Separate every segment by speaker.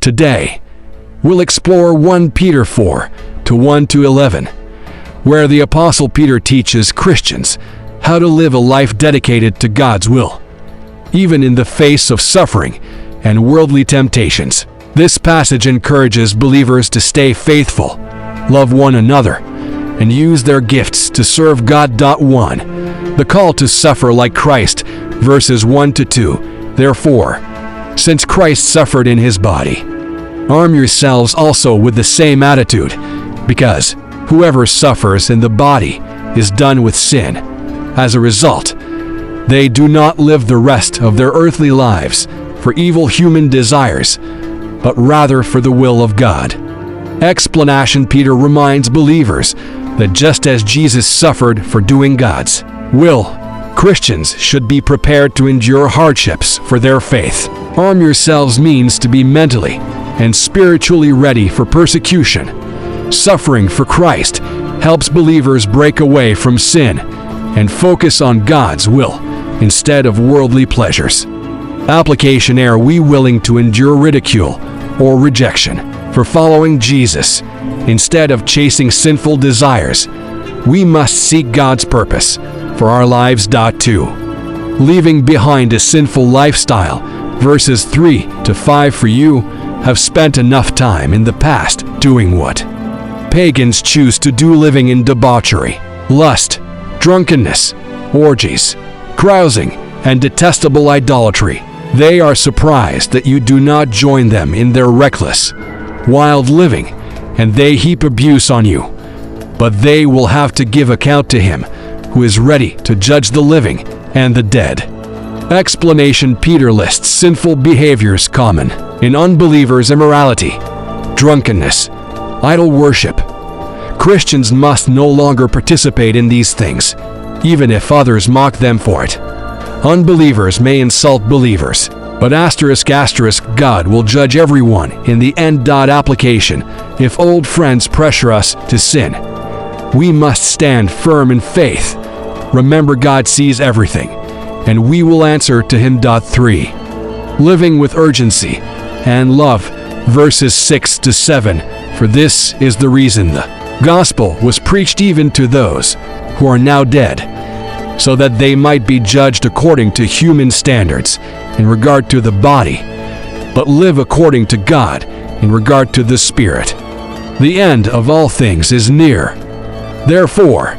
Speaker 1: Today, we'll explore 1 Peter 4 to 1-11, where the Apostle Peter teaches Christians how to live a life dedicated to God's will, even in the face of suffering and worldly temptations. This passage encourages believers to stay faithful, love one another, and use their gifts to serve God. 1. The call to suffer like Christ, verses 1-2. Therefore, since Christ suffered in his body, arm yourselves also with the same attitude, because whoever suffers in the body is done with sin. As a result, they do not live the rest of their earthly lives for evil human desires, but rather for the will of God. Explanation: Peter reminds believers that just as Jesus suffered for doing God's will, Christians should be prepared to endure hardships for their faith. Arm yourselves means to be mentally and spiritually ready for persecution. Suffering for Christ helps believers break away from sin and focus on God's will instead of worldly pleasures. Application: Are we willing to endure ridicule or rejection for following Jesus instead of chasing sinful desires? We must seek God's purpose for our lives. 2. Leaving behind a sinful lifestyle, verses 3-5. For you have spent enough time in the past doing what pagans choose to do, living in debauchery, lust, drunkenness, orgies, carousing, and detestable idolatry. They are surprised that you do not join them in their reckless, wild living, and they heap abuse on you. But they will have to give account to him who is ready to judge the living and the dead. Explanation: Peter lists sinful behaviors common in unbelievers: immorality, drunkenness, idol worship. Christians must no longer participate in these things, even if others mock them for it. Unbelievers may insult believers, but God will judge everyone in the end. Application: If old friends pressure us to sin, we must stand firm in faith. Remember, God sees everything, and we will answer to him. 3. Living with urgency and love, verses 6-7. For this is the reason the gospel was preached even to those who are now dead, so that they might be judged according to human standards in regard to the body, but live according to God in regard to the Spirit. The end of all things is near. Therefore,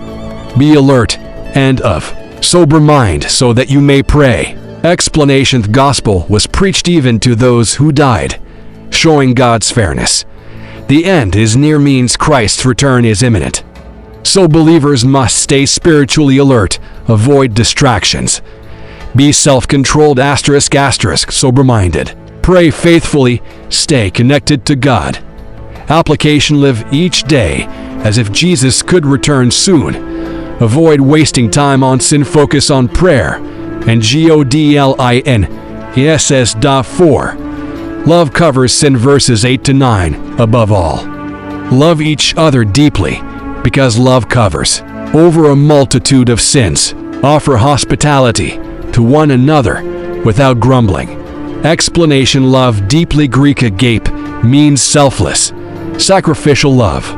Speaker 1: be alert and of sober mind, so that you may pray. Explanation: The gospel was preached even to those who died, showing God's fairness. The end is near means Christ's return is imminent. So believers must stay spiritually alert, avoid distractions, be self-controlled, sober-minded, pray faithfully, stay connected to God. Application: Live each day as if Jesus could return soon. Avoid wasting time on sin, focus on prayer and godliness. 4. Love covers sin, verses 8-9. Above all, love each other deeply, because love covers over a multitude of sins. Offer hospitality to one another without grumbling. Explanation: Love deeply, Greek agape, means selfless, sacrificial love.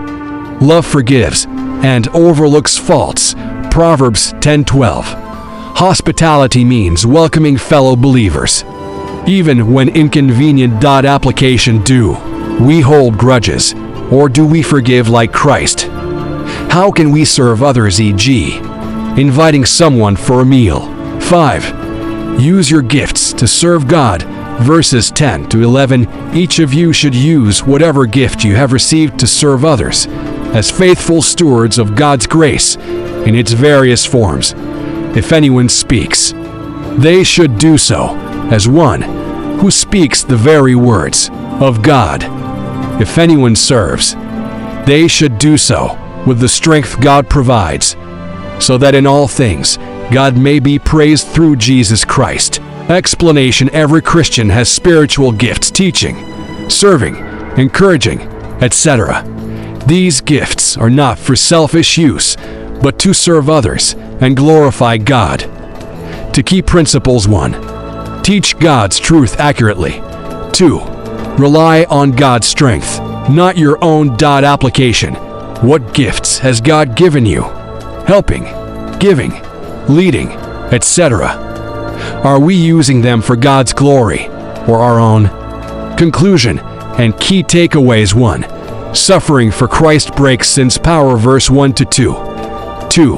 Speaker 1: Love forgives and overlooks faults, Proverbs 10:12. Hospitality means welcoming fellow believers, even when inconvenient. Application: Do we hold grudges, or do we forgive like Christ? How can we serve others, e.g., inviting someone for a meal? 5. Use your gifts to serve God, verses 10-11. Each of you should use whatever gift you have received to serve others, as faithful stewards of God's grace in its various forms. If anyone speaks, they should do so as one who speaks the very words of God. If anyone serves, they should do so with the strength God provides, so that in all things God may be praised through Jesus Christ. Explanation: Every Christian has spiritual gifts: teaching, serving, encouraging, etc. These gifts are not for selfish use, but to serve others and glorify God. To key principles: 1. Teach God's truth accurately. 2. Rely on God's strength, not your own. Application. What gifts has God given you? Helping, giving, leading, etc. Are we using them for God's glory or our own? Conclusion and key takeaways. 1. Suffering for Christ breaks sin's power. Verse 1 to 2. 2.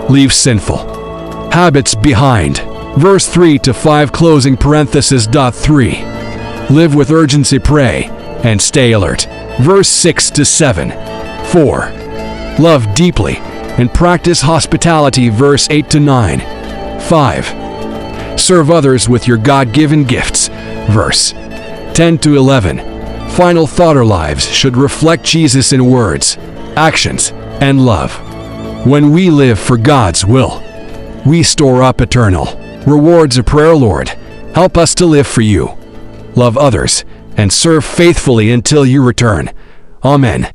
Speaker 1: Leave sinful habits behind. Verse 3 to 5. Closing parenthesis. 3. Live with urgency. Pray and stay alert. Verse 6 to 7. 4. Love deeply and practice hospitality. Verse 8 to 9. 5. Serve others with your God-given gifts. Verse 10 to 11. Final thought. Our lives should reflect Jesus in words, actions, and love. When we live for God's will, we store up eternal rewards. Of prayer. Lord, help us to live for you, love others, and serve faithfully until you return. Amen.